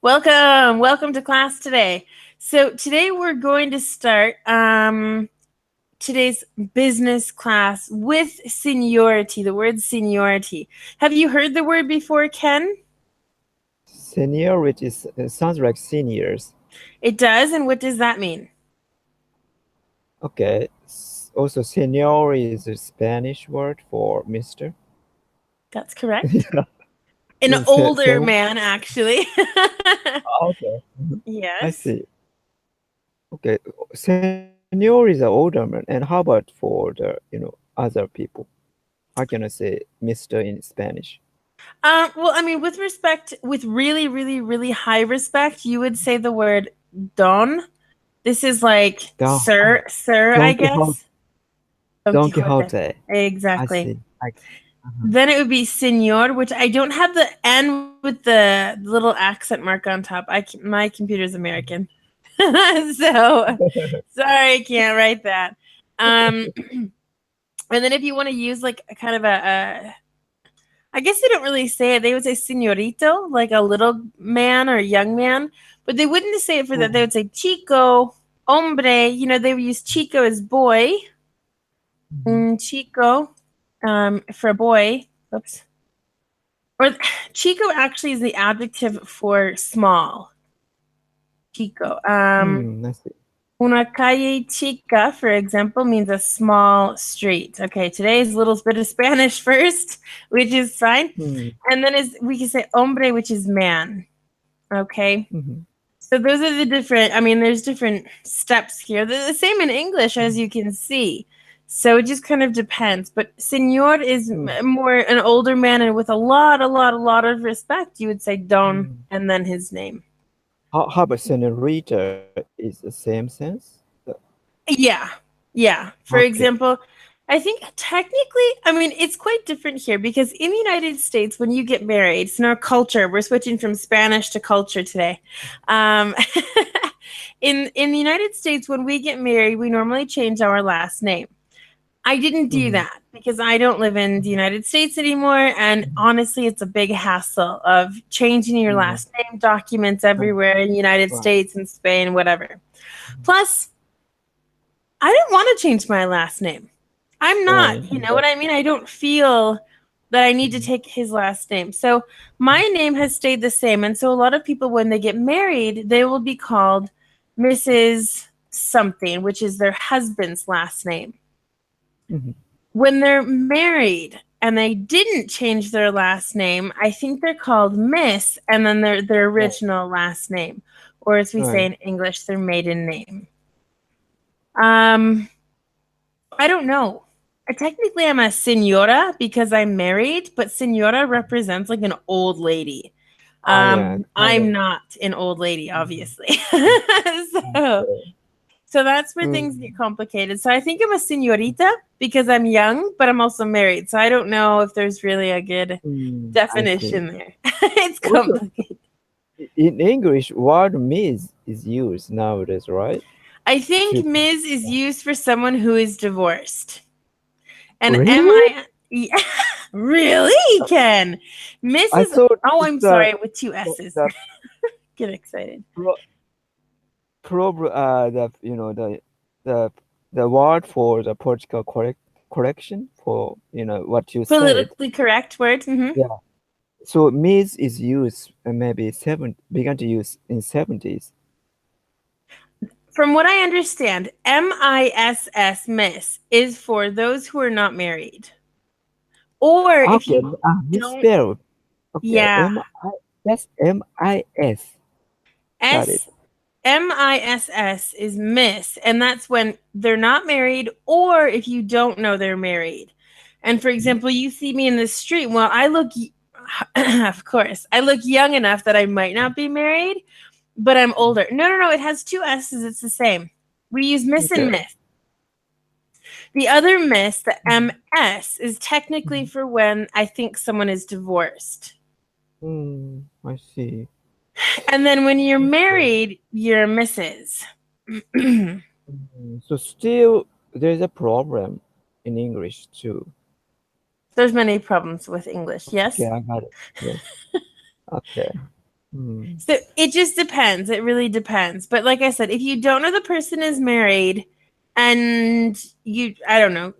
Welcome to class today. So today we're going to start today's business class with seniority, the word seniority. Have you heard the word before, Ken? Seniority sounds like seniors. It does, and what does that mean? Okay. Also, senior is a Spanish word for Mister. That's correct. Yeah. An older Same. man, actually. Okay. I Yes. see. Okay. Senior is an older man, and how about for the other people? How can I say Mister in Spanish? Well, I mean, with really, really, really high respect, you would say the word don. This is like Don, sir, I Don Quixote. guess. Don Don Quixote. Quixote. I Exactly. see. Uh-huh. Then it would be señor, which I don't have the N with the little accent mark on top. My computer's American. So sorry, I can't write that. Um, and then if you want to use like a kind of I guess they don't really say it. They would say señorito, like a little man or a young man, but they wouldn't say it for that. They would say chico, hombre. They would use chico as boy, Mhm. chico, for a boy. Oops. Or chico actually is the adjective for small. Chico. I see. Una calle chica, for example, means a small street. Okay, today's a little bit of Spanish first, which is fine. Hmm. And then we can say hombre, which is man. Okay. Mhm. So those are the different, I mean, there's different steps here. They're the same in English, as Mhm. you can see. So it just kind of depends. But senor is Hmm. more an older man, and with a lot of respect, you would say don Hmm. and then his name. How about senorita is the same sense? Yeah. Yeah. For Okay. example, I think technically, I mean, it's quite different here because in the United States, when you get married, it's in our culture, we're switching from Spanish to culture today. Um, in the United States, when we get married, we normally change our last name. I didn't do Mhm. that because I don't live in the United States anymore. And Mhm. honestly, it's a big hassle of changing your Mhm. last name, documents Right. everywhere in the United Right. States and Spain, whatever. Plus, I don't want to change my last name. I'm not, Right. you know what I mean? I don't feel that I need to take his last name. So my name has stayed the same. And so a lot of people, when they get married, they will be called Mrs. Something, which is their husband's last name. Mhm. When they're married and they didn't change their last name, I think they're called Miss and then their Right. original last name, or as we say Right. in English, their maiden name. Um, I don't know. Technically, I'm a senora because I'm married, but senora represents like an old lady. Oh yeah, kind of. I'm not an old lady, Mhm. obviously. Mhm. so, Okay. so that's where things Mm. get complicated. So I think I'm a senorita because I'm young, but I'm also married. So I don't know if there's really a good I see. definition there. It's Also, complicated. in English, word "miss" is used nowadays, right? I think To Ms. is used for someone who is divorced. And really? MI, yeah, really, Ken? I Mrs. thought Oh, it's I'm sorry, with two the S's. the Get excited. pro, the the the word for the political correction for what you said. Politically correct word. Yeah. So "miss" is used maybe began to use in 70s. From what I understand, Miss is for those who are not married. Or if Okay, you don't, misspelled. Okay, yeah, that's MIS. Got it. S MISS is miss, and that's when they're not married, or if you don't know they're married. And for Mhm. example, you see me in the street. Well, of course, I look young enough that I might not be married, but I'm older. No, no, no. It has two S's. It's the same. We use miss and Okay. miss. The other miss, the Mhm. MS, is technically Mhm. for when I think someone is divorced. I see. And then when you're Okay. married, you're Mrs. So still there's a problem in English too. There's many problems with English, Okay, yes? I got it. Yes. Okay. Mm. So it just depends. It really depends. But like I said, if you don't know the person is married and I don't know,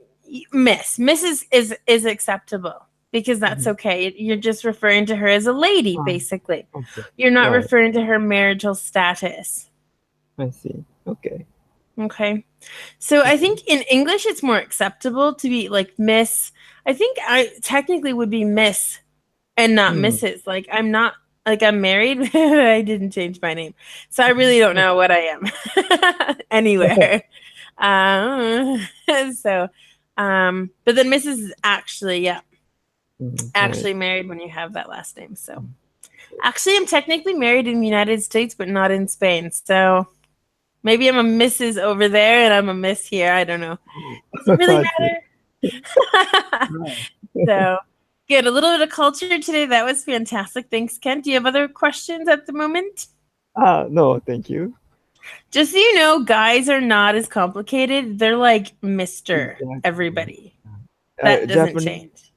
Mrs. is acceptable because that's Mhm. okay. You're just referring to her as a lady, Ah, basically. okay. You're not Right. referring to her marital status. I see. Okay. Okay. So I Okay. think in English it's more acceptable to be like Miss. I think I technically would be Miss and not Mm. Mrs. Like I'm not like I'm married. I didn't change my name. So I really don't know what I am anywhere. Um, so but then Mrs. is actually, yeah, Mm. Right. actually married when you have that last name. So actually I'm technically married in the United States but not in Spain. So maybe I'm a Mrs. over there and I'm a Miss here. I don't know. Does it really I see. matter? Right. So good. A little bit of culture today. That was fantastic. Thanks, Ken. Do you have other questions at the moment? No, thank you. Just so you know, guys are not as complicated. They're like Mr. Exactly. Everybody. That doesn't Japanese change.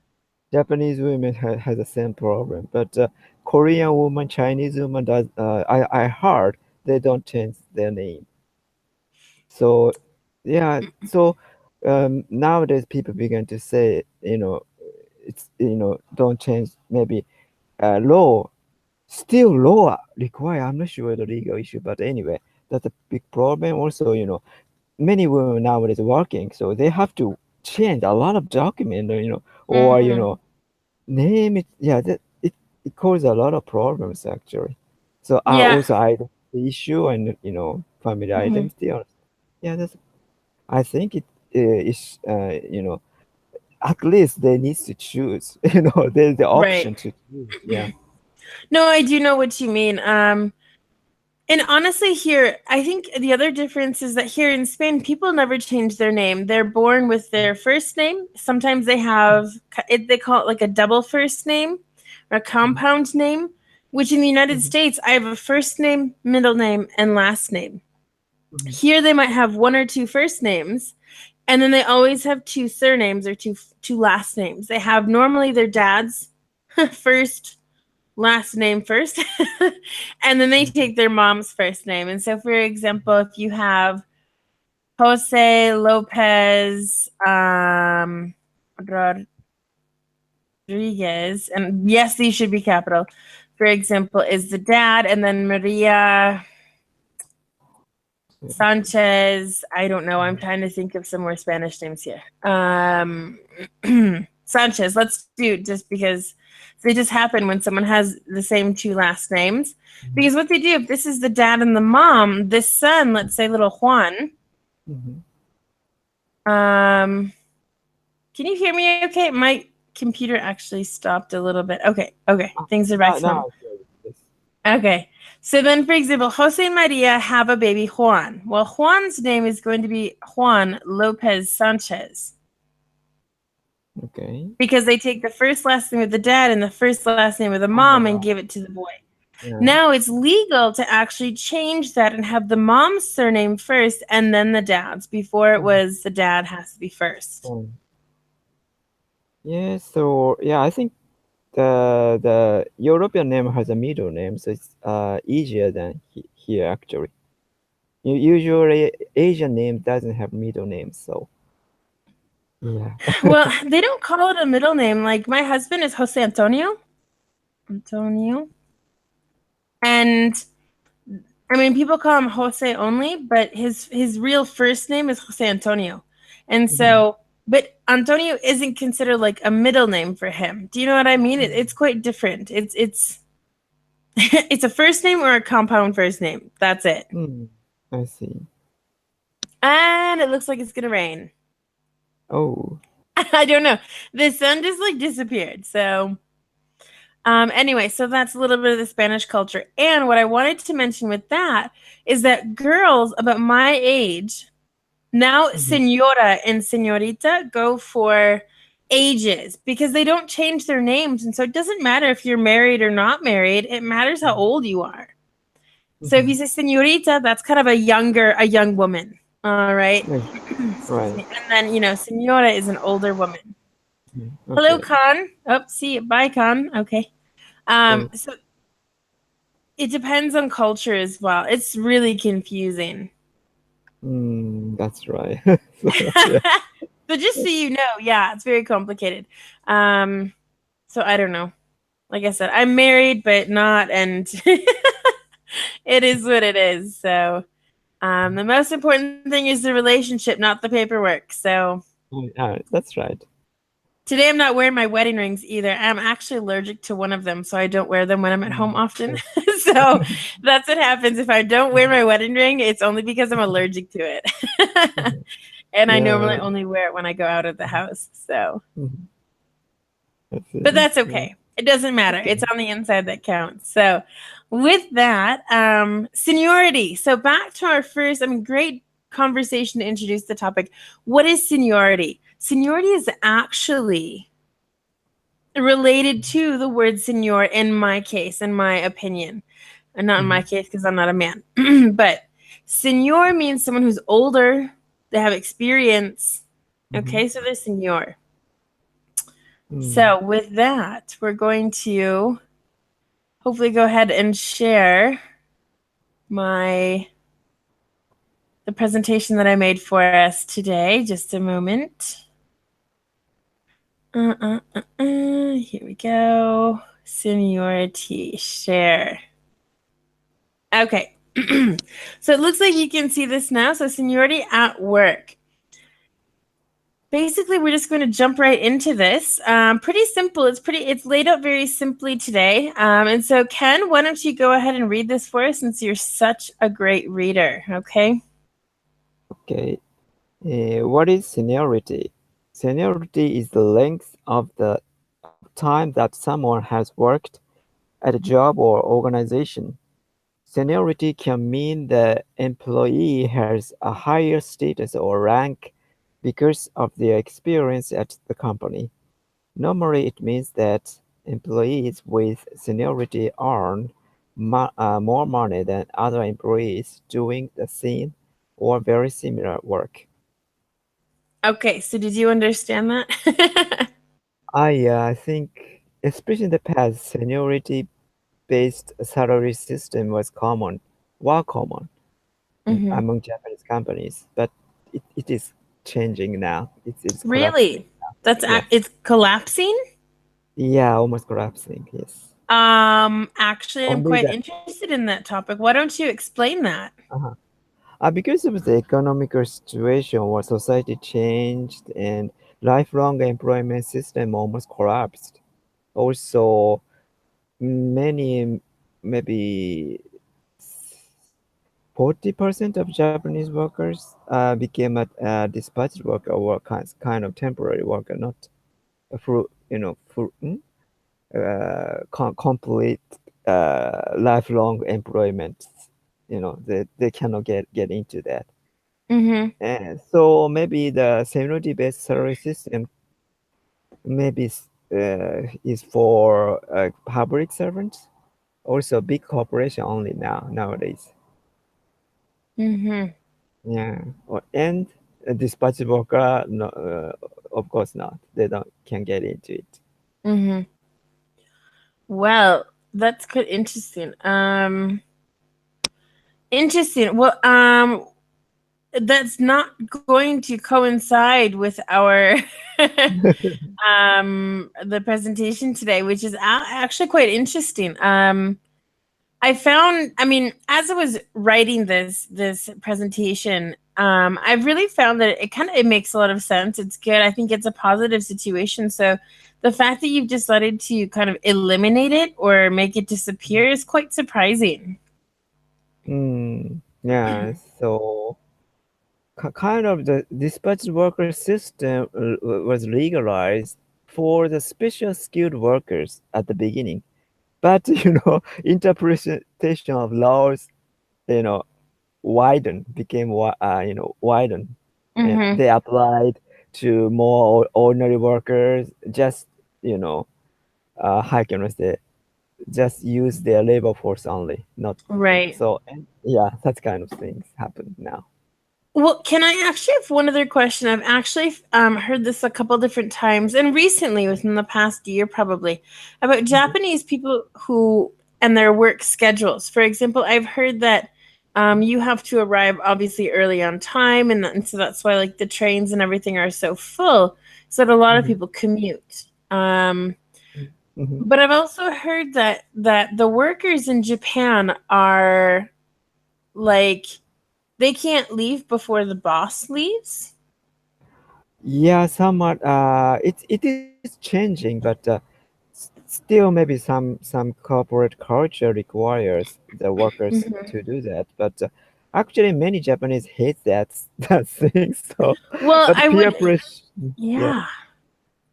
Japanese women has the same problem, but Korean woman, Chinese woman does. I heard they don't change their name. So yeah, so nowadays people begin to say, it's don't change. Maybe law still law require. I'm not sure the legal issue, but anyway, that's a big problem. Also, many women nowadays working, so they have to change a lot of document, or Hmm. name it. Yeah, it causes a lot of problems actually. So Yeah. also the issue and family Hmm. identity. Yeah, I think it is at least they need to choose. There's the Right. option to choose. Yeah. No, I do know what you mean. And honestly, here, I think the other difference is that here in Spain, people never change their name. They're born with their first name. Sometimes they have, they call it like a double first name or a Mhm. compound name, which in the United Mhm. States, I have a first name, middle name, and last name. Mhm. Here, they might have one or two first names, and then they always have two surnames or two last names. They have normally their dad's first last name first and then they take their mom's first name. And so for example, if you have Jose Lopez Rodriguez, and yes, these should be capital, for example, is the dad, and then Maria Sanchez. I don't know. I'm trying to think of some more Spanish names here. Sanchez, let's do just because they just happen when someone has the same two last names. Because what they do, if this is the dad and the mom, this son, let's say little Juan, Mhm. um, can you hear me okay? My computer actually stopped a little bit. Okay. Things are back to Now normal. I feel it. Yes. Okay. So then, for example, Jose and Maria have a baby Juan. Well, Juan's name is going to be Juan Lopez Sanchez Okay. because they take the first last name of the dad and the first last name of the mom and Oh, give it to the boy. yeah. Now it's legal to actually change that and have the mom's surname first and then the dad's. Before it Mhm. was the dad has to be first. Yeah. So yeah, I think the European name has a middle name, so it's easier than here actually. Usually Asian name doesn't have middle name, so yeah. Well, they don't call it a middle name. Like my husband is Jose Antonio. Antonio. And I mean, people call him Jose only, but his real first name is Jose Antonio. And Mhm. so, but Antonio isn't considered like a middle name for him. Do you know what I mean? It's quite different. It's it's a first name or a compound first name. That's it. Mm, I see. And it looks like it's gonna rain. Oh. I don't know. The sun just like disappeared. So anyway, so that's a little bit of the Spanish culture. And what I wanted to mention with that is that girls about my age now, Mhm. senora and señorita go for ages because they don't change their names. And so it doesn't matter if you're married or not married, it matters how old you are. So if you Mhm. say señorita, that's kind of a young woman. All right. Right. Excuse Right. me. And then, senora is an older woman. Mhm. Hello, Okay. Con. Oh, see, bye, Con. Okay. Right. So it depends on culture as well. It's really confusing. That's right. So, yeah. So just so you know, yeah, it's very complicated. Um, so I don't know. Like I said, I'm married, but not, and it is what it is. So the most important thing is the relationship, not the paperwork. So That's right. today I'm not wearing my wedding rings either. I'm actually allergic to one of them, so I don't wear them when I'm at home often. Oh. So that's what happens if I don't wear my wedding ring. It's only because I'm allergic to it. And I normally Yeah. only wear it when I go out of the house. So, Mhm. I but see. that's Yeah. okay. It doesn't matter. Okay. It's on the inside that counts. So, with that, seniority. So, back to our first, great conversation to introduce the topic. What is seniority? Seniority is actually related to the word senior in my case, in my opinion. And not in my Mhm. case because I'm not a man. But senior means someone who's older, they have experience. Mhm. Okay, so they're senior. Mm. So with that, we're going to hopefully go ahead and share my the presentation that I made for us today. Just a moment. Here we go. Seniority share. Okay. So it looks like you can see this now. So seniority at work. Basically, we're just going to jump right into this. Pretty simple. It's laid out very simply today. And so, Ken, why don't you go ahead and read this for us since you're such a great reader? Okay. Okay. What is seniority? Seniority is the length of the time that someone has worked at a job or organization. Seniority can mean the employee has a higher status or rank because of their experience at the company. Normally, it means that employees with seniority earn more money than other employees doing the same or very similar work. Okay. So, did you understand that? I think, especially in the past, seniority-based salary system were common Hmm. among Japanese companies, but it is changing now. It's collapsing. Really? That's Yes. it's collapsing. Yeah, almost collapsing. Yes. Actually, I'm Only quite that. interested in that topic. Why don't you explain that? Uh-huh. Because of the economical situation where society changed and lifelong employment system almost collapsed. Also, many, maybe 40% of Japanese workers became a dispatched worker or kind of temporary worker, not a complete lifelong employment. They cannot get into that. Mm-hmm. And so maybe the seniority-based salary system maybe is for public servants, also big corporation only nowadays. Mm-hmm. Yeah, and a dispatch worker, no, of course not. They don't can get into it. Mm-hmm. Well, that's quite interesting. Interesting. Well, that's not going to coincide with our the presentation today, which is actually quite interesting. I found, as I was writing this presentation, I've really found that it makes a lot of sense. It's good. I think it's a positive situation. So the fact that you've decided to kind of eliminate it or make it disappear is quite surprising. Yeah, so kind of the dispatch worker system was legalized for the special skilled workers at the beginning. But interpretation of laws, you know, widened, and Mm-hmm. they applied to more ordinary workers. Just how can I say? Just use their labor force only, not Right. so. And yeah, that kind of things happen now. Well, can I actually have one other question? I've actually heard this a couple different times and recently within the past year probably about Mhm. Japanese people who and their work schedules. For example, I've heard that you have to arrive obviously early on time, and so that's why like the trains and everything are so full, so that a lot of Mhm. people commute. Um, Mhm. but I've also heard that the workers in Japan are like they can't leave before the boss leaves. Yeah, somewhat. It is changing, but still, maybe some corporate culture requires the workers Mhm. to do that. But actually, many Japanese hate that that thing. So, Well, but I peer would, pressure, yeah. yeah.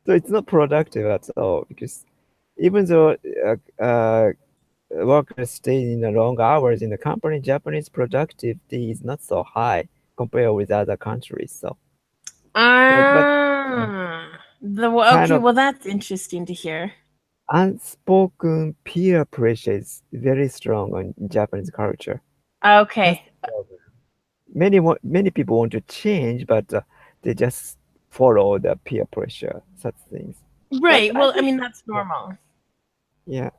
So it's not productive at all because even though workers stay in the long hours in the company, Japanese productivity is not so high compared with other countries. So, but uh, Ah, kind okay. of Well, that's interesting to hear. unspoken peer pressure is very strong on Japanese culture. That's Okay, the problem. Many people want to change, but they just follow the peer pressure, such things. But right. I Well, I think, mean that's yeah, normal. yeah,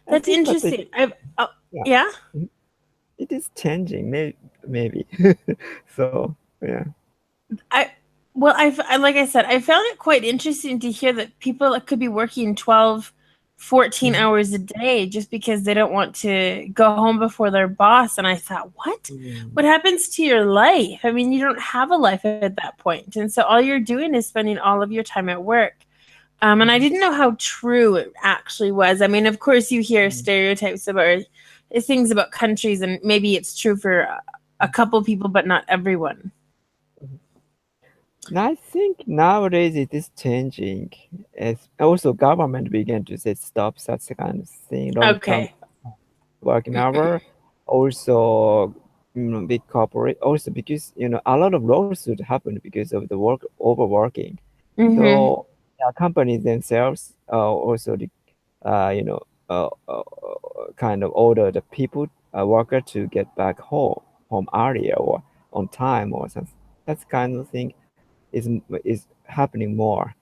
I That's think, but it, interesting. I've oh, yeah, yeah. mhm, it is changing, maybe. So, yeah. I well, like I said, I found it quite interesting to hear that people could be working 12, 14 Mhm. hours a day just because they don't want to go home before their boss. And I thought, what? Mm, What happens to your life? I mean, you don't have a life at that point. And so all you're doing is spending all of your time at work. And I mhm, didn't know how true it actually was. I mean, of course, you hear mm, stereotypes about or things about countries, and maybe it's true for a couple people, but not everyone. mhm. And I think nowadays it is changing as also government began to say stop such kind of thing, long term Okay. working hour. Also, big corporate also because a lot of lawsuits happen because of the work overworking. Mm-hmm. So companies themselves also kind of order the people worker to get back home earlier or on time or something. That kind of thing is happening more.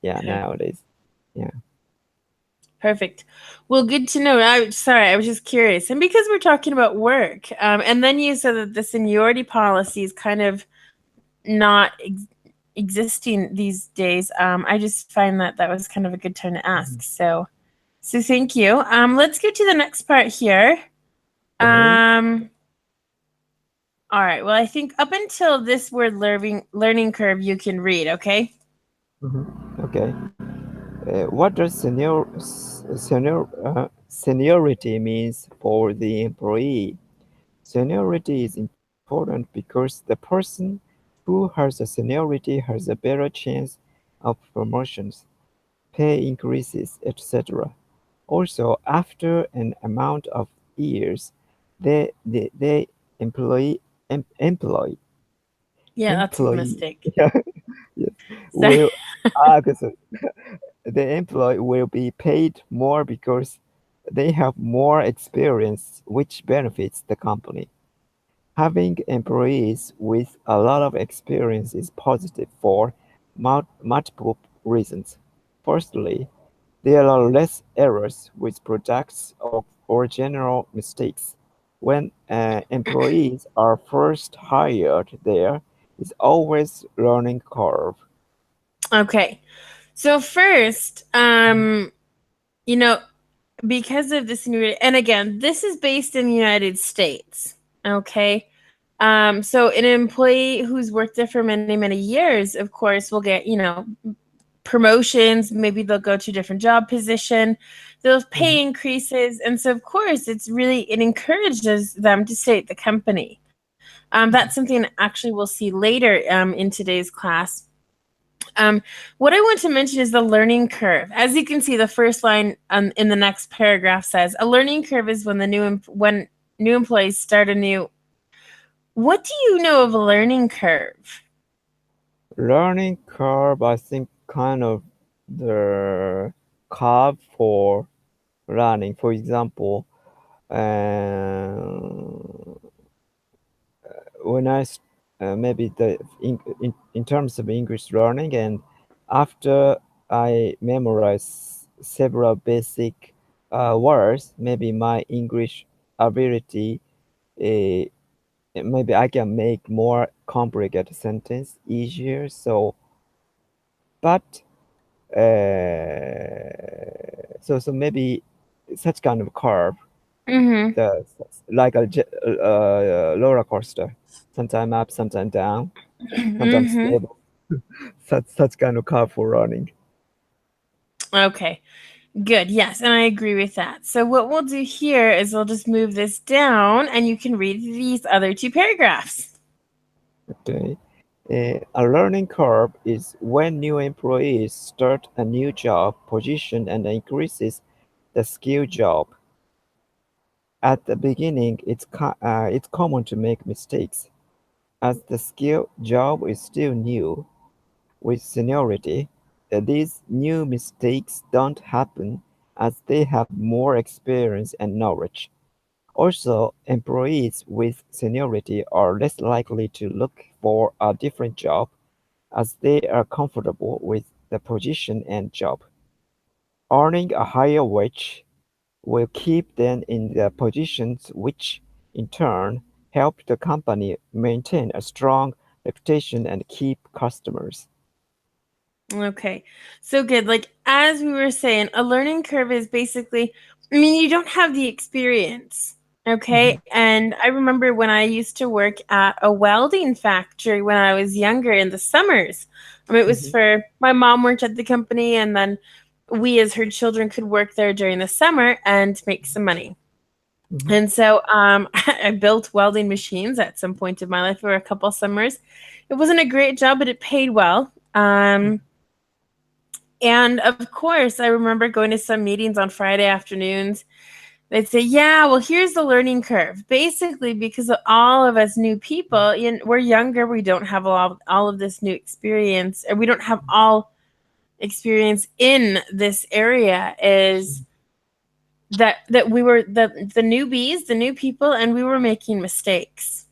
Yeah, Okay. nowadays. Yeah. Perfect. Well, good to know. Sorry, I was just curious. And because we're talking about work, and then you said that the seniority policy is kind of not existing these days. I just find that that was kind of a good time to ask. Mhm. So thank you. Let's get to the next part here. Okay. Um, all right. Well, I think up until this word learning curve, you can read. Okay. Mhm. Okay. What does seniority means for the employee? Seniority is important because the person who has a seniority has a better chance of promotions, pay increases, etc. Also, after an amount of years, they employee em, employ Yeah, that's a employee mistake. yeah, yes, Sorry. will okay, so the employee will be paid more because they have more experience, which benefits the company. Having employees with a lot of experience is positive for multiple reasons. Firstly, there are less errors with projects or general mistakes. When employees are first hired, there is always learning curve. Okay. So first, Mhm, you know, because of this new, and again, this is based in the United States. Okay. So an employee who's worked there for many, many years, of course, will get, promotions. Maybe they'll go to a different job position. They'll mhm, pay increases. And so, of course, it encourages them to stay at the company. That's mhm, something actually we'll see later in today's class. Um, what I want to mention is the learning curve. As you can see, the first line in the next paragraph says, "A learning curve is when when new employees start a new." What do you know of a learning curve? Learning curve, I think, kind of the curve for learning. For example, when maybe in terms of English learning, and after I memorize several basic words, maybe my English ability, uh, maybe I can make more complicated sentence easier. So, but so maybe such kind of curve, Mm-hmm. the like a roller coaster, sometime up, sometime down, sometimes Mm-hmm. stable. Such kind of curve for running. Okay. Good. Yes, and I agree with that. So what we'll do here is we'll just move this down and you can read these other two paragraphs. Okay. A learning curve is when new employees start a new job position and increases the skill job. At the beginning, it's common to make mistakes, as the skill job is still new. With seniority, these new mistakes don't happen as they have more experience and knowledge. Also, employees with seniority are less likely to look for a different job as they are comfortable with the position and job. Earning a higher wage will keep them in the positions which, in turn, help the company maintain a strong reputation and keep customers. Okay. So good. Like as we were saying, a learning curve is basically, I mean, you don't have the experience. Okay. Mhm, And I remember when I used to work at a welding factory when I was younger in the summers. It was mhm, for my mom worked at the company, and then we as her children could work there during the summer and make some money. mhm, And so I built welding machines at some point in my life for a couple summers. It wasn't a great job, but it paid well. And of course, I remember going to some meetings on Friday afternoons. They'd say, "Yeah, well, here's the learning curve." Basically, because of all of us new people, we're younger, we don't have all of this new experience, and we don't have all experience in this area. Is that we were the newbies, the new people, and we were making mistakes.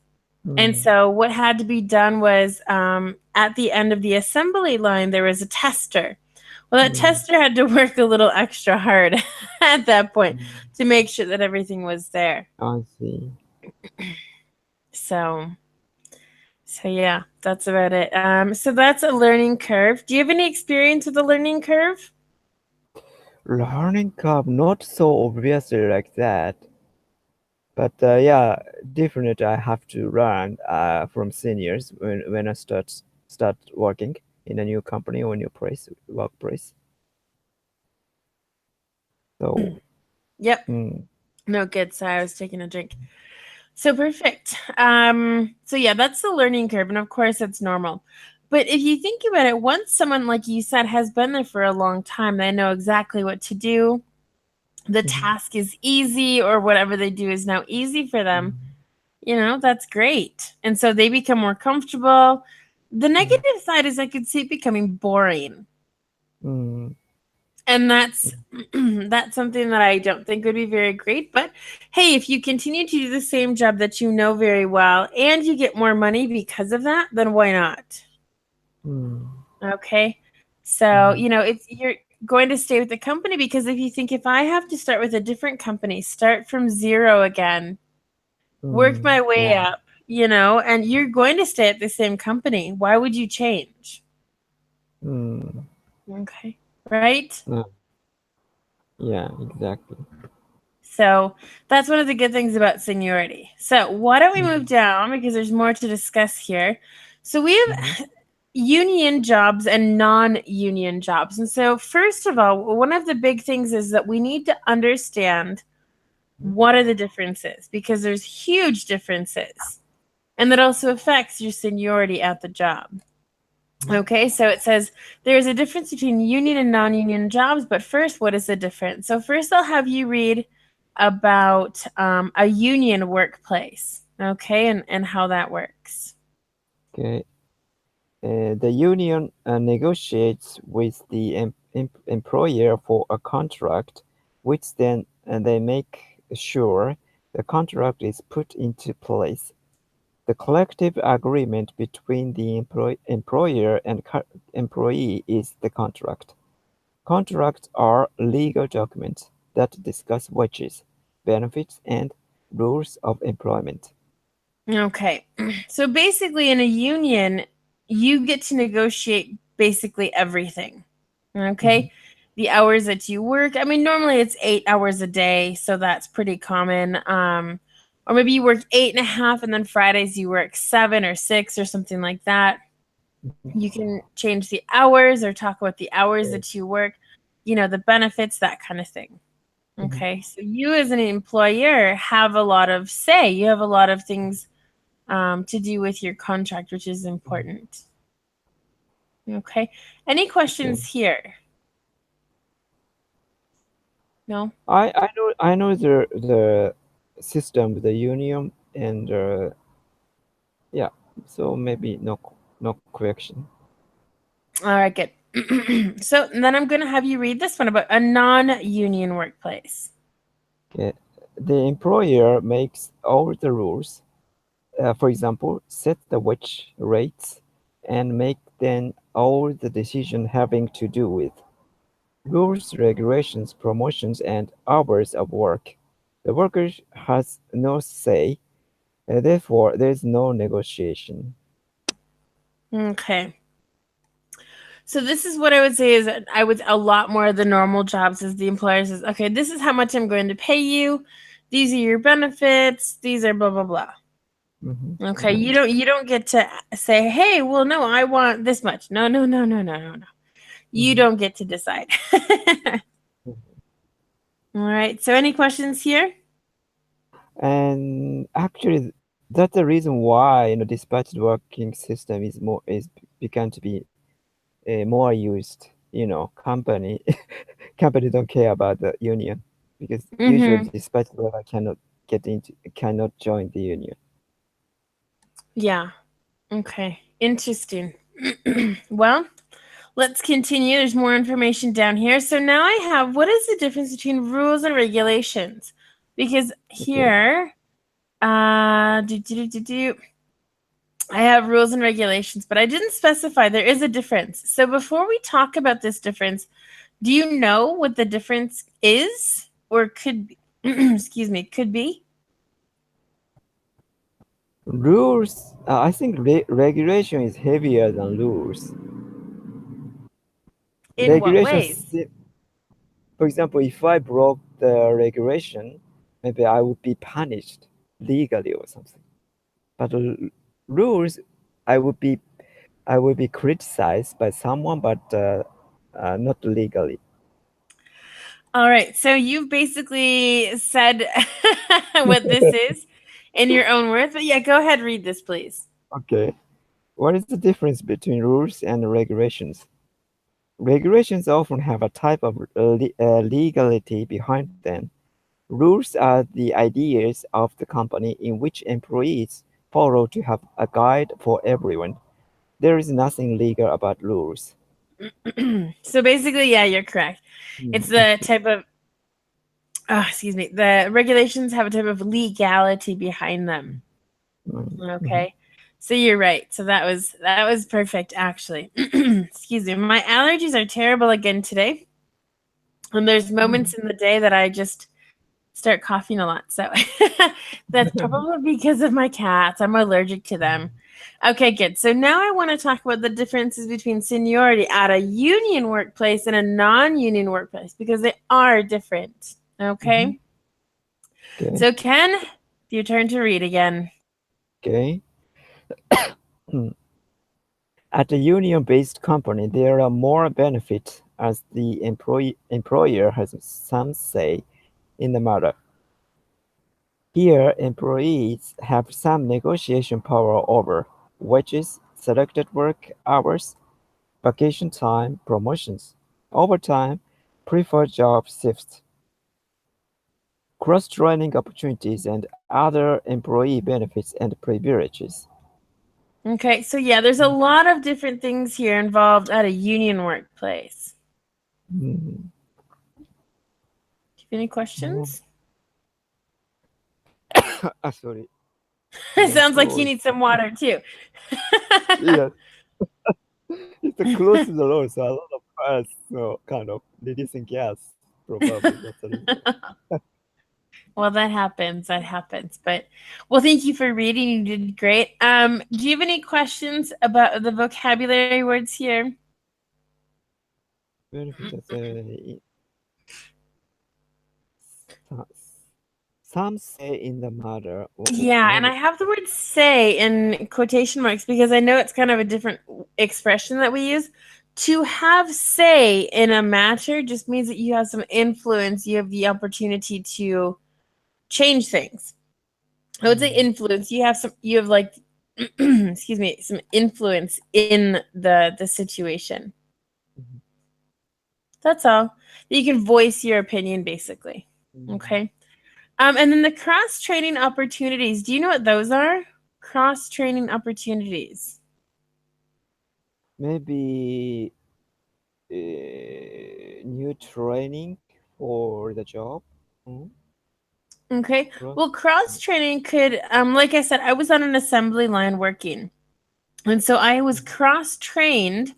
And mhm, so, what had to be done was at the end of the assembly line, there was a tester. Well, that mhm, tester had to work a little extra hard at that point mhm. to make sure that everything was there. I see. So, so yeah, that's about it. So that's a learning curve. Do you have any experience with a learning curve? Learning curve not so obviously like that, but yeah, definitely I have to learn from seniors when I start working in a new company or new place workplace. So, Yep. mm, No, good. Sorry, I was taking a drink. So perfect. So yeah, that's the learning curve, and of course it's normal. But if you think about it, once someone, like you said, has been there for a long time, they know exactly what to do. The mhm, task is easy, or whatever they do is now easy for them. mhm, That's great. And so they become more comfortable. The mhm, negative side is I could see it becoming boring. mhm, And that's that's something that I don't think would be very great. But hey, if you continue to do the same job that you know very well and you get more money because of that, then why not? mhm, Okay. So, mhm, it's you're going to stay with the company because if you think if I have to start with a different company, start from zero again, work mhm. my way Yeah. up, and you're going to stay at the same company. Why would you change? Mm, Okay. Right? uh, yeah, exactly. So that's one of the good things about seniority. So why don't we move Mhm, down because there's more to discuss here. So we mhm, have union jobs and non-union jobs. And so first of all, one of the big things is that we need to understand mhm, what are the differences because there's huge differences. And that also affects your seniority at the job. mhm. Okay, so it says there's a difference between union and non union jobs, but first, what is the difference? So, first, I'll have you read about a union workplace, okay, and how that works. Okay. The union negotiates with the employer for a contract, which then they make sure the contract is put into place. The collective agreement between the employer and employee is the contract. Contracts are legal documents. that discuss wages, benefits, and rules of employment. Okay. So basically, in a union, you get to negotiate basically everything. Mhm, Okay. The hours that you work. I mean, normally it's 8 hours a day, so that's pretty common. Or maybe you work 8.5, and then Fridays you work 7 or 6 or something like that. mhm. You can change the hours or talk about the hours Okay. that you work, the benefits, that kind of thing. Mhm, Okay. So you as an employer have a lot of say. You have a lot of things to do with your contract, which is mhm. important. Okay. Any Okay. questions here? No? I know the system, the union, and yeah. So maybe no question. All right, good. So then I'm going to have you read this one about a non union workplace. Okay. The employer makes all the rules. For example, set the wage rates and make then all the decision having to do with rules, regulations, promotions, and hours of work. The worker has no say, therefore there is no negotiation. Okay. So this is what I would say is that I would a lot more of the normal jobs is the employer says, okay, this is how much I'm going to pay you. These are your benefits. These are blah blah blah. Mhm, Okay, mhm, you don't get to say, hey, well, no, I want this much. No, no, no, no, no, no, no. You mhm, don't get to decide. mhm. All right. So any questions here? And actually, that's the reason why dispatched working system is began to be more used. Company company don't care about the union because usually Mm-hmm. dispatch driver cannot join the union. Yeah. Okay. Interesting. Well, let's continue. There's more information down here. So now I have what is the difference between rules and regulations? Because Okay. here, I have rules and regulations, but I didn't specify there is a difference. So before we talk about this difference, do you know what the difference is or could be? Excuse me, could be? Rules, I think regulation is heavier than rules. In what Regulations, ways? for example, if I broke the regulation, maybe I would be punished legally or something. But rules, I would be I would be criticized by someone, but not legally. All right. So you've basically said what this is in your own words. But yeah, go ahead, read this, please. Okay. What is the difference between rules and regulations? Regulations often have a type of legality behind them. Rules are the ideas of the company in which employees follow to have a guide for everyone. There is nothing legal about rules. So basically, yeah, you're correct. It's the Okay. type of, excuse me, the regulations have a type of legality behind them. Mhm. Okay. So you're right. So that was perfect actually. Excuse me. My allergies are terrible again today. And there's moments in the day that I just start coughing a lot. So that's probably because of my cats. I'm allergic to them. Okay, good. So now I want to talk about the differences between seniority at a union workplace and a non-union workplace because they are different. Mhm. Okay. Okay. So Ken, your turn to read again. Okay. At a union-based company, there are more benefits as the employer has some say in the matter. Here, employees have some negotiation power over wages, selected work hours, vacation time, promotions, overtime, preferred job shifts, cross-training opportunities, and other employee benefits and privileges. Okay, so yeah, there's a lot of different things here involved at a union workplace. Mm. Do you have any Oh, questions? sorry, It my sounds like throat you is. need some water too. Yeah, it's close to the road, so a lot of cars, kind of reducing gas. Probably that's the reason. Well, that happens. That happens. But well, thank you for reading. You did great. Do you have any questions about the vocabulary words here? Benefit as some some say in the matter. Yeah, and I have the word say in quotation marks because I know it's kind of a different expression that we use. To have say in a matter just means that you have some influence, you have the opportunity to change things. I would say influence. You have like excuse me, some influence in the situation. Mhm. That's all. You can voice your opinion basically. Mm, Okay. And then the cross training opportunities. Do you know what those are? Cross training opportunities. maybe new training for the job. Mm, Okay. cross. Well, cross training could, like I said, I was on an assembly line working. And so I was Mhm, cross trained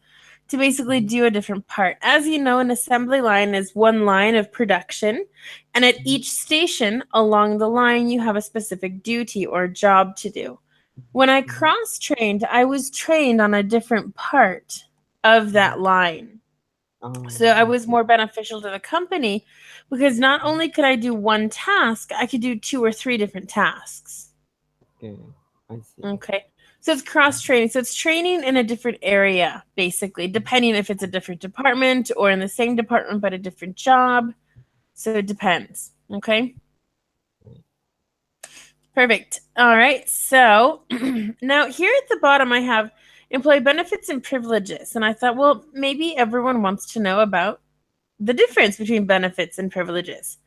to basically mhm, do a different part. As you know, an assembly line is one line of production. And at mhm, each station along the line, you have a specific duty or job to do. When I mhm, cross trained, I was trained on a different part of mhm. that line. So Oh, I I was see. more beneficial to the company because not Mhm. only could I do one task, I could do two or three different tasks. Okay, I see. Okay. So it's cross training. So it's training in a different area, basically, depending if it's a different department or in the same department but a different job. So it depends. Okay. Perfect. All right. So now here at the bottom, I have employee benefits and privileges. And I thought, well, maybe everyone wants to know about the difference between benefits and privileges.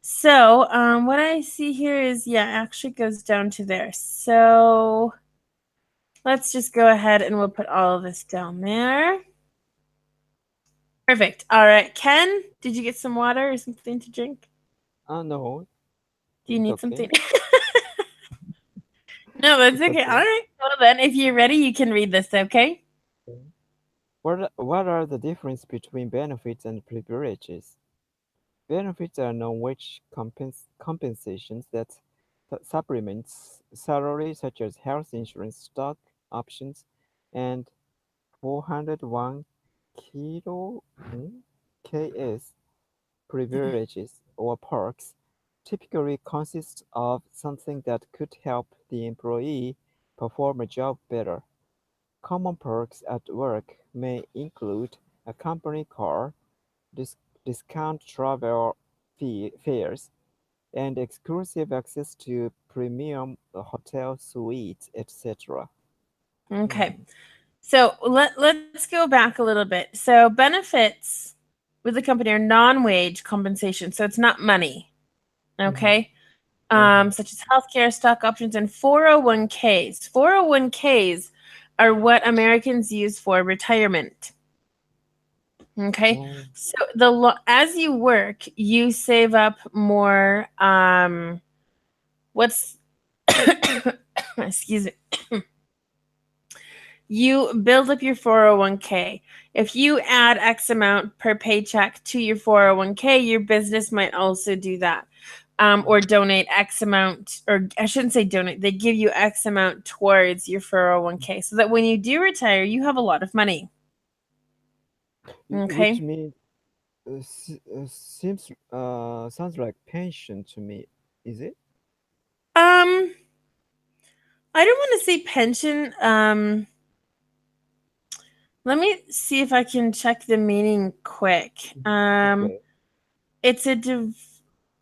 So what I see here is, yeah, actually goes down to there. So let's just go ahead and we'll put all of this down there. Perfect. All right. Ken, did you get some water or something to drink? No, Do you it's need okay. something? No, that's It's okay. All okay. right. Well, then, if you're ready, you can read this, okay? Okay. What are the difference between benefits and privileges? Benefits are non-wage compensations that supplements salary, such as health insurance, stock options, and 401 kilo KS. Privileges or perks typically consist of something that could help the employee perform a job better. Common perks at work may include a company car, dis- discount travel fares, and exclusive access to premium hotel suites, etc. Okay. Hmm. So let's go back a little bit. So benefits with the company are non-wage compensation. So it's not money. Hmm. Okay. Uh-huh. Such as healthcare, stock options, and 401ks. 401ks are what Americans use for retirement. Okay. Oh, So as you work, you save up more. What's excuse me. You build up your 401k. If you add X amount per paycheck to your 401k, your business might also do that. Or donate X amount, or I shouldn't say donate, they give you X amount towards your 401k so that when you do retire, you have a lot of money. which Okay. means seems sounds like pension to me. Is it? Um, I don't want to say pension. Let me see if I can check the meaning quick. Mhm. Okay. It's a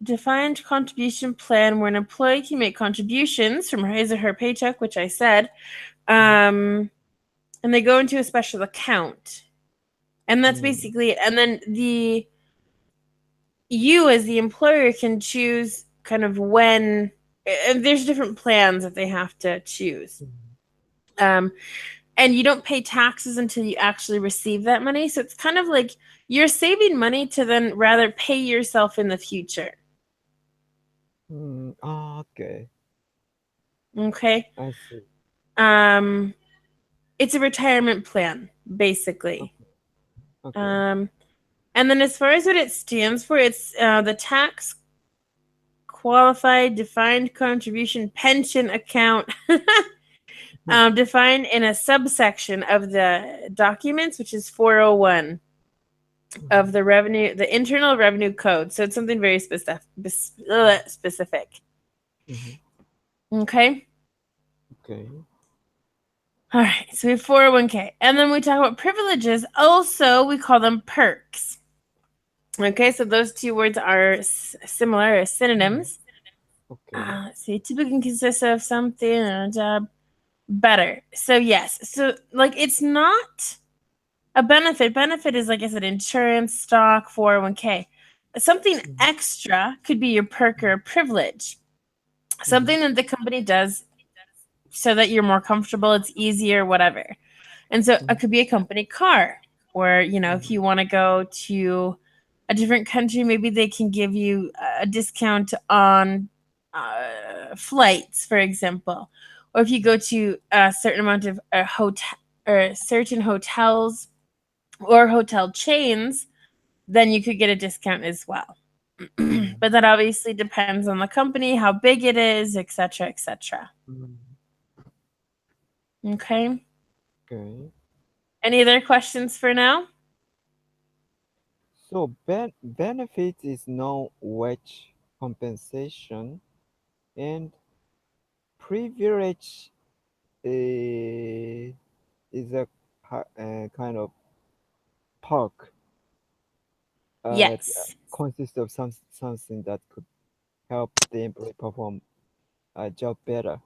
defined contribution plan where an employee can make contributions from his or her paycheck, which I said, Mhm. and they go into a special account, and that's Mm. basically it. And then you as the employer can choose kind of when. And there's different plans that they have to choose. Mhm. Um, and you don't pay taxes until you actually receive that money. So it's kind of like you're saving money to then rather pay yourself in the future. Okay, Okay. I see. Um, it's a retirement plan, basically. Okay, okay. Um, And then as far as what it stands for, it's the tax qualified defined contribution pension account defined in a subsection of the documents, which is 401 of the revenue, the Internal Revenue Code. So it's something very specific. Mm-hmm. Okay. Okay. All right. So we have 401k. And then we talk about privileges. Also, we call them perks. Okay. So those two words are similar as synonyms. Okay. Let's see. Typically consists of something, a job, better. So, yes. So, like, it's not a benefit. Benefit is, like I said, insurance, stock, 401k. Something extra could be your perk or a privilege. Mm-hmm. Something that the company does so that you're more comfortable, it's easier, whatever. And so it could be a company car, or, you know, if you want to go to a different country, maybe they can give you a discount on flights, for example. Or if you go to a certain amount of hotel or certain hotels or hotel chains, then you could get a discount as well. But that obviously depends on the company, how big it is, etc., etc. Okay. Okay. Any other questions for now? So benefit is no wage compensation, and privilege is a kind of perk. Yes. Consists of something that could help the employee perform a job better.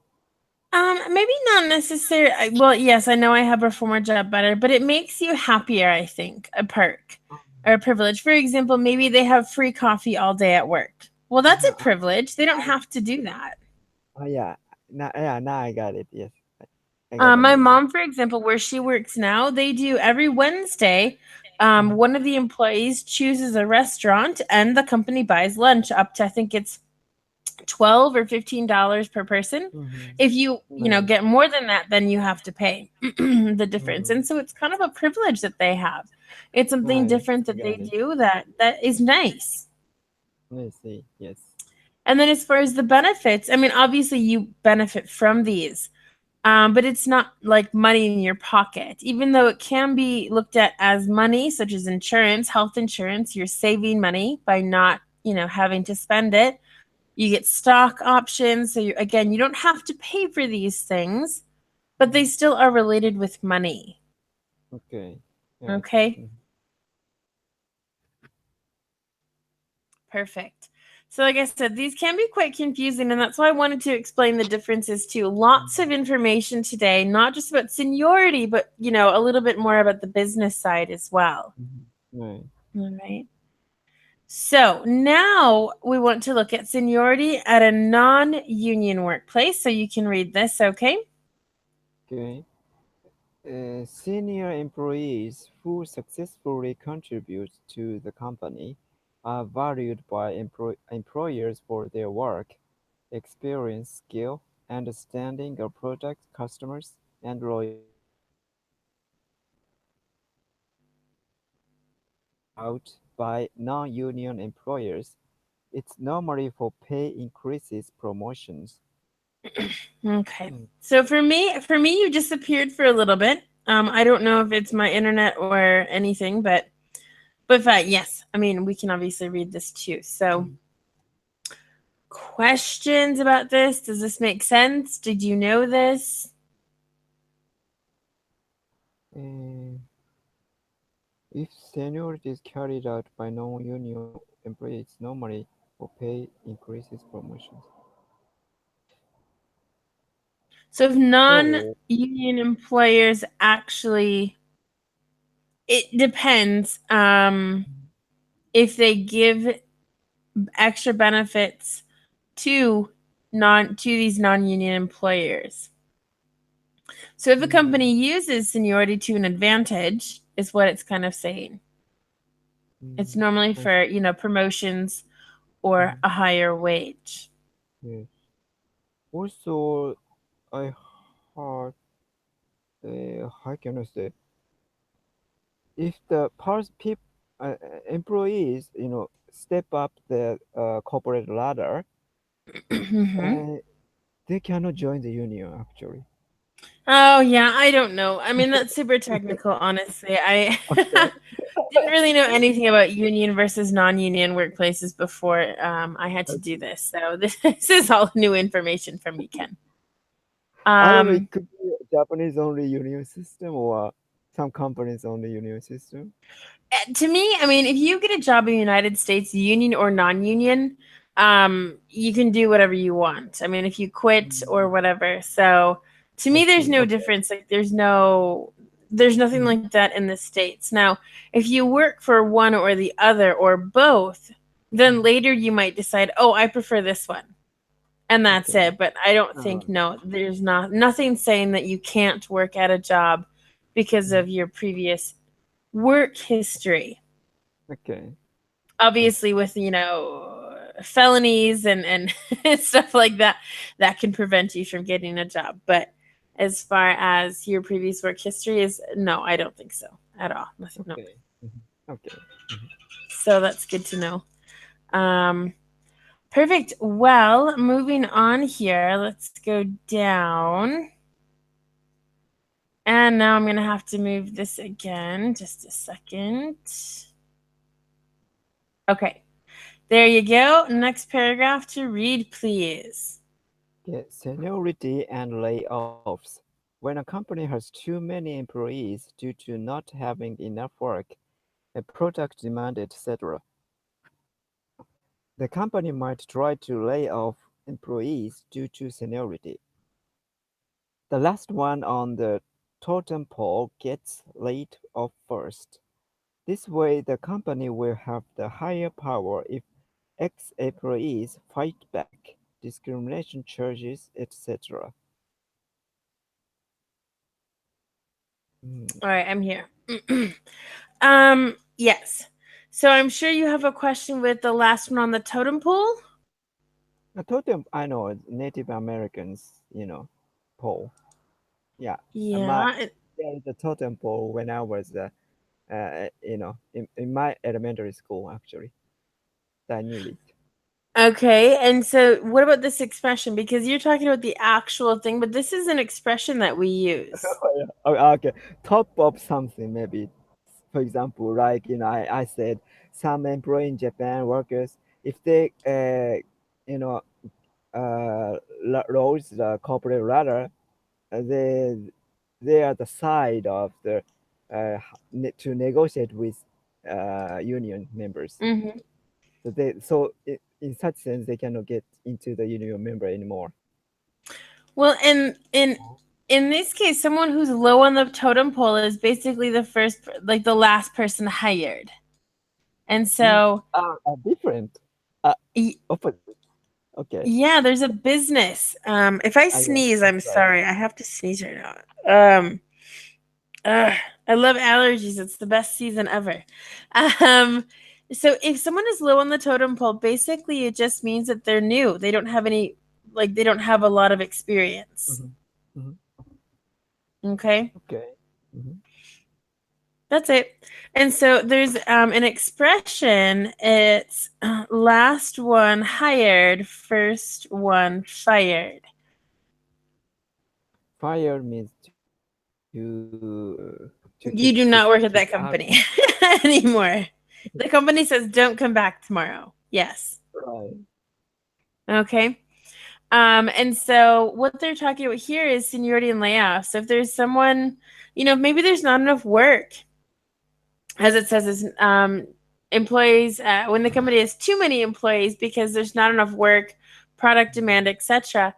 Maybe not necessarily. Well, yes, I know I have perform a job better, but it makes you happier, I think, a perk or a privilege. For example, maybe they have free coffee all day at work. Well, that's a Uh-huh. privilege. They don't have to do that. Yeah. Now I got it. Yes, I got the My meaning. mom, for example, where she works now, they do every Wednesday. One of the employees chooses a restaurant, and the company buys lunch up to, I think it's $12 or $15 per person. If you Nice. get more than that, then you have to pay the difference. And so it's kind of a privilege that they have. It's something Nice. different I that they got it. do that is nice. I see. Yes. And then as far as the benefits, I mean, obviously you benefit from these, but it's not like money in your pocket. Even though it can be looked at as money, such as insurance, health insurance, you're saving money by not, having to spend it. You get stock options. So again, you don't have to pay for these things, but they still are related with money. Okay. Yes. Okay, perfect. So, like I said, these can be quite confusing, and that's why I wanted to explain the differences too. Lots of information today, not just about seniority, but a little bit more about the business side as well. Right. All right. So now we want to look at seniority at a non-union workplace. So you can read this, okay? Okay. Senior employees who successfully contribute to the company are valued by employers for their work, experience, skill, understanding of products, customers, and loyalty. When hired out by non-union employers, it's normally for pay increases, promotions. Okay. So for me, you disappeared for a little bit. I don't know if it's my internet or anything, but yes, I mean we can obviously read this too. So questions about this? Does this make sense? Did you know this? Uh, if seniority is carried out by non-union employees, normally for pay increases, promotions. So if So, non-union employers actually, it depends. If they give extra benefits to these non-union employers. So if a company uses seniority to an advantage, is what it's kind of saying. It's normally I see. for, promotions or a higher wage. Yes. Also, I heard, how can I say, if the employees, step up the corporate ladder, Mhm. and they cannot join the union actually. Oh yeah, I don't know. I mean, that's super technical, honestly. I Okay. didn't really know anything about union versus non-union workplaces before I had to do Okay. this. So this is all new information from you, Ken. I don't know. Um, It could be a Japanese only union system or some companies only union system. to me, I mean, if you get a job in the United States, union or non-union, you can do whatever you want. I mean, if you quit or Mm, whatever. So to I me, there's see. no Okay. difference. Like there's nothing Mhm. like that in the States. Now, if you work for one or the other or both, then Mhm. later you might decide, oh, I prefer this one. And that's Okay. it. But I don't think, Uh, no, there's nothing saying that you can't work at a job because mhm. of your previous work history. Okay. I Obviously see. with felonies and stuff like that that can prevent you from getting a job, but as far as your previous work history is, no, I don't think so at all. Nothing, no. Okay. Mhm. Okay. Mhm. So that's good to know. um Perfect. Well, moving on here, let's go down, and now I'm gonna have to move this again, just a second. Okay, there you go. Next paragraph to read, please. Okay. Seniority and layoffs. When a company has too many employees due to not having enough work, a product demand, etc., the company might try to lay off employees due to seniority. The last one on the totem pole gets laid off first. This way, the company will have the higher power if ex-employees fight back, discrimination charges, etc. Mm. All right, I'm here. Yes. So I'm sure you have a question with the last one on the totem pole. A totem, I know, it's Native Americans, pole. Yeah, my Yeah. there is a totem pole when I was, in my elementary school actually. I knew it. Okay. And so what about this expression? Because you're talking about the actual thing, but this is an expression that we use. Oh, yeah. Oh, okay. Top of something maybe. For example, like I said, some employee in Japan workers, if they you know rose the corporate ladder, they are the side of the to negotiate with union members. Hmm. In such sense they cannot get into the union member anymore. Well, in this case, someone who's low on the totem pole is basically the first, like the last person hired. And Mm, so, different. Uh, y- Opposite. Okay. yeah, there's a business. If I Yeah, sneeze, that's I'm right. sorry. I have to sneeze right now. Ugh, I love allergies. It's the best season ever. Um, so if someone is low on the totem pole, basically it just means that they're new. They don't have any, like they don't have a lot of experience. Hmm. Hmm. Okay, Okay. Hmm. that's it. And so there's an expression. It's last one hired, first one fired. Fire means to You do not work at kick that out. company anymore. The company says don't come back tomorrow. Yes. Right. Okay. And so what they're talking about here is seniority and layoff. So if there's someone, maybe there's not enough work, as it says, is employees when the company has too many employees because there's not enough work, product demand, etc.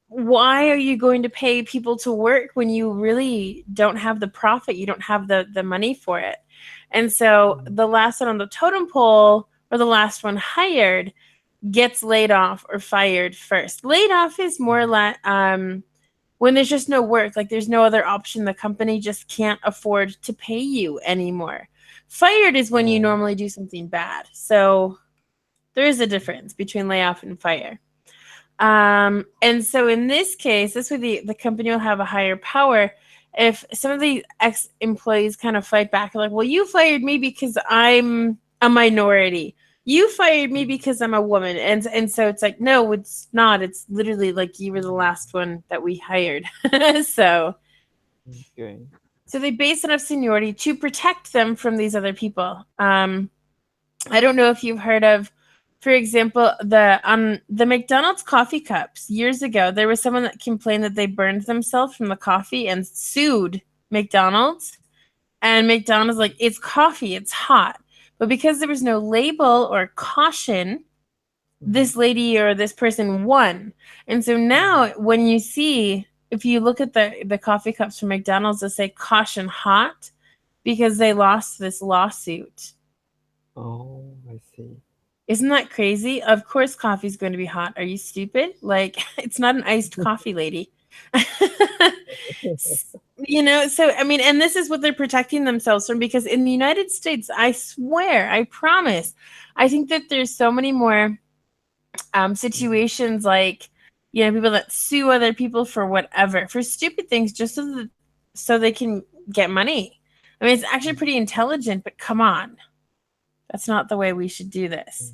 Why are you going to pay people to work when you really don't have the profit? You don't have the money for it. And so Mhm. the last one on the totem pole, or the last one hired, gets laid off or fired first. Laid off is more Mhm. like when there's just no work, like there's no other option. The company just can't afford to pay you anymore. Fired is when you Right. normally do something bad. So there is a difference between layoff and fire. And so in this case, this way the company will have a higher power. if some of the ex-employees kind of fight back, like, well, you fired me because I'm a minority. You fired me because I'm a woman. And so it's like, no, it's not. It's literally like you were the last one that we hired. so Okay. so they base it off seniority to protect them from these other people. I don't know if you've heard of, for example, the McDonald's coffee cups. Years ago, there was someone that complained that they burned themselves from the coffee and sued McDonald's. And McDonald's like, it's coffee, it's hot. But because there was no label or caution, this lady or this person won. And so now when you see, if you look at the coffee cups from McDonald's that say caution hot, because they lost this lawsuit. Oh, I see. Isn't that crazy? Of course coffee's going to be hot. Are you stupid? Like, it's not an iced coffee, lady. So I mean, and this is what they're protecting themselves from, because in the United States, I swear, I promise, I think that there's so many more situations like, people that sue other people for whatever, for stupid things, just so they can get money. I mean, it's actually pretty intelligent, but come on. That's not the way we should do this.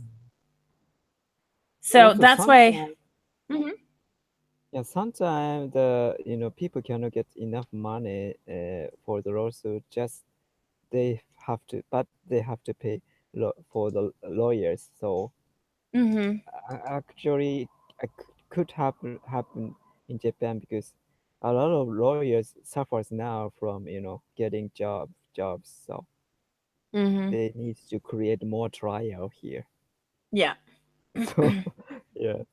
So Also, that's why. sometimes, Mhm. yeah, sometimes people cannot get enough money for the lawsuit. Just they have to pay for the lawyers. So Mhm. actually, could happen in Japan because a lot of lawyers suffers now from getting jobs. So Mhm. they need to create more trial here. Yeah. So yeah,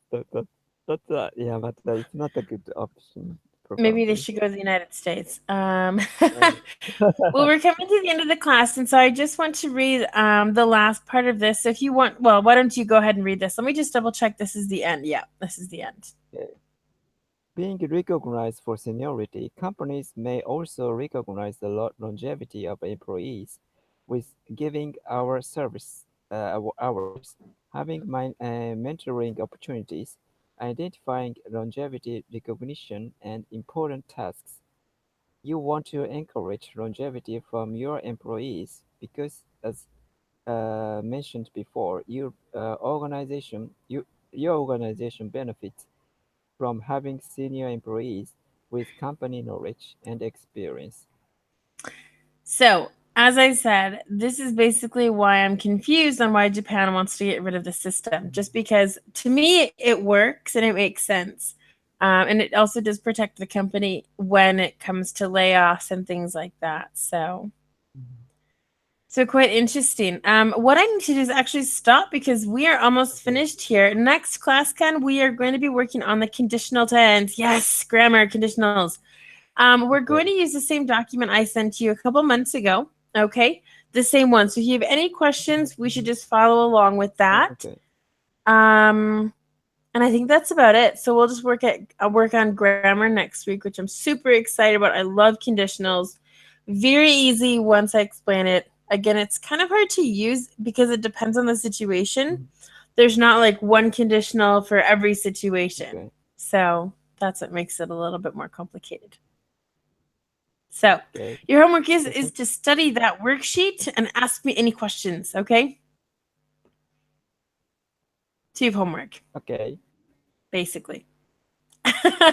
yeah, but it's not a good option Maybe they probably. should go to the United States. Uh, Well, we're coming to the end of the class, and so I just want to read the last part of this. So if you want, well, why don't you go ahead and read this? Let me just double check. This is the end. Yeah, this is the end. okay. Being recognized for seniority, companies may also recognize the longevity of employees with giving our service hours, having mentoring opportunities, identifying longevity recognition, and important tasks. You want to encourage longevity from your employees because, as mentioned before, your organization benefits from having senior employees with company knowledge and experience. So, as I said, this is basically why I'm confused on why Japan wants to get rid of the system. Just because to me it works and it makes sense. And it also does protect the company when it comes to layoffs and things like that. So quite interesting. What I need to do is actually stop because we are almost Okay. finished here. Next class, Ken, we are going to be working on the conditional tense. Yes, grammar, conditionals. We're going to Okay. use the same document I sent you a couple months ago. Okay, the same one. So if you have any questions, we should just follow along with that. Okay. And I think that's about it. So we'll just work on grammar next week, which I'm super excited about. I love conditionals. Very easy once I explain it. Again, it's kind of hard to use because it depends on the situation. Mhm. There's not like one conditional for every situation. Okay. So that's what makes it a little bit more complicated. So Okay. your homework is So is to study that worksheet and ask me any questions, okay? So you have homework, okay. basically.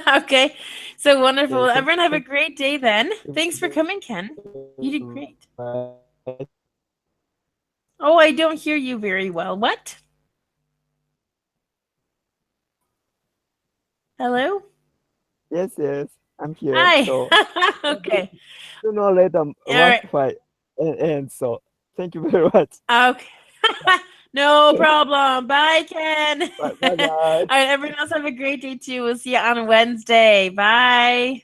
Okay. So wonderful. Okay. Well, everyone have a Thank great day then. you Thanks for coming, Ken. You did very great. much. Oh, I don't hear you very well. What? Hello? Yes, yes. I'm here. Hi. So maybe Okay. sooner or later All right. Wi-Fi ends. So thank you very much. Okay. No problem. Bye, Ken. Bye, All bye, bye. right, everyone else have a great day too. We'll see you on Wednesday. Bye.